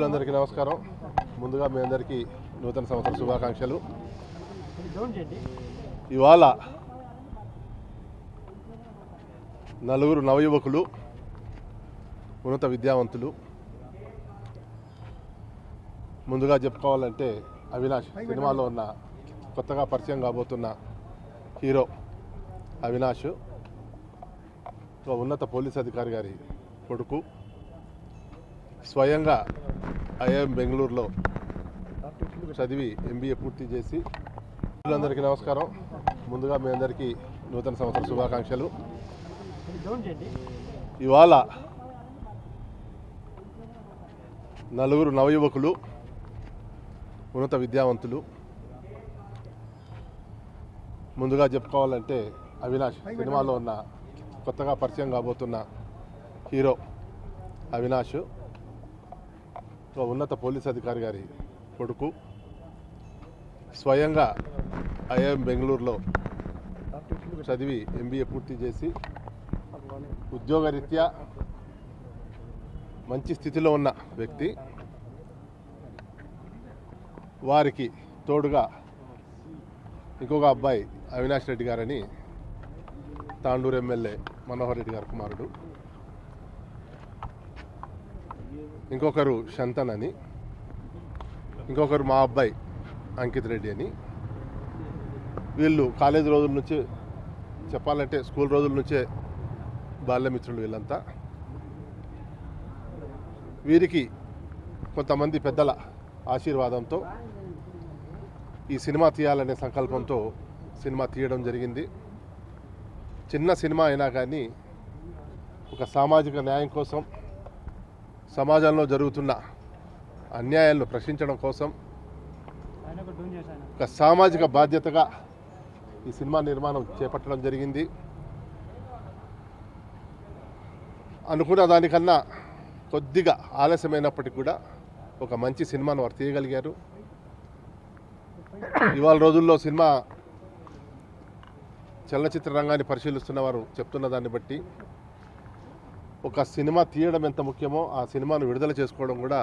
అందరికీ నమస్కారం. ముందుగా మీ అందరికీ నూతన సంవత్సర శుభాకాంక్షలు. ఇవాళ నలుగురు నవయువకులు, ఉన్నత విద్యావంతులు, ముందుగా చెప్పుకోవాలంటే అవినాష్, సినిమాలో ఉన్న కొత్తగా పరిచయం కాబోతున్న హీరో అవినాష్, ఉన్నత పోలీస్ అధికారి గారి కొడుకు, స్వయంగా ఐఐఎం బెంగళూరులో చదివి ఎంబీఏ పూర్తి చేసి. అందరికీ నమస్కారం. ముందుగా మీ అందరికీ నూతన సంవత్సర శుభాకాంక్షలు. ఇవాళ నలుగురు నవయువకులు, ఉన్నత విద్యావంతులు, ముందుగా చెప్పుకోవాలంటే అవినాష్, సినిమాలో ఉన్న కొత్తగా పరిచయం కాబోతున్న హీరో అవినాష్, ఉన్నత పోలీస్ అధికారి గారి కొడుకు, స్వయంగా ఐఐఎం బెంగళూరులో చదివి ఎంబీఏ పూర్తి చేసి ఉద్యోగరీత్యా మంచి స్థితిలో ఉన్న వ్యక్తి. వారికి తోడుగా ఇంకొక అబ్బాయి అవినాష్ రెడ్డి గారని, తాండూరు ఎమ్మెల్యే మనోహర్ రెడ్డి గారి కుమారుడు, ఇంకొకరు శంతన్ అని, ఇంకొకరు మా అబ్బాయి అంకిత్ రెడ్డి అని. వీళ్ళు కాలేజీ రోజుల నుంచి, చెప్పాలంటే స్కూల్ రోజుల నుంచే బాల్యమిత్రులు వీళ్ళంతా. వీరికి కొంతమంది పెద్దల ఆశీర్వాదంతో ఈ సినిమా తీయాలనే సంకల్పంతో సినిమా తీయడం జరిగింది. చిన్న సినిమా అయినా కానీ ఒక సామాజిక న్యాయం కోసం, సమాజంలో జరుగుతున్న అన్యాయాలను ప్రశ్నించడం కోసం, ఒక సామాజిక బాధ్యతగా ఈ సినిమా నిర్మాణం చేపట్టడం జరిగింది. అనుకున్న దానికన్నా కొద్దిగా ఆలస్యమైనప్పటికీ కూడా ఒక మంచి సినిమాను వారు తీయగలిగారు. ఇవాళ రోజుల్లో సినిమా చలనచిత్ర రంగాన్ని పరిశీలిస్తున్న వారు చెప్తున్న దాన్ని బట్టి ఒక సినిమా తీయడం ఎంత ముఖ్యమో ఆ సినిమాను విడుదల చేసుకోవడం కూడా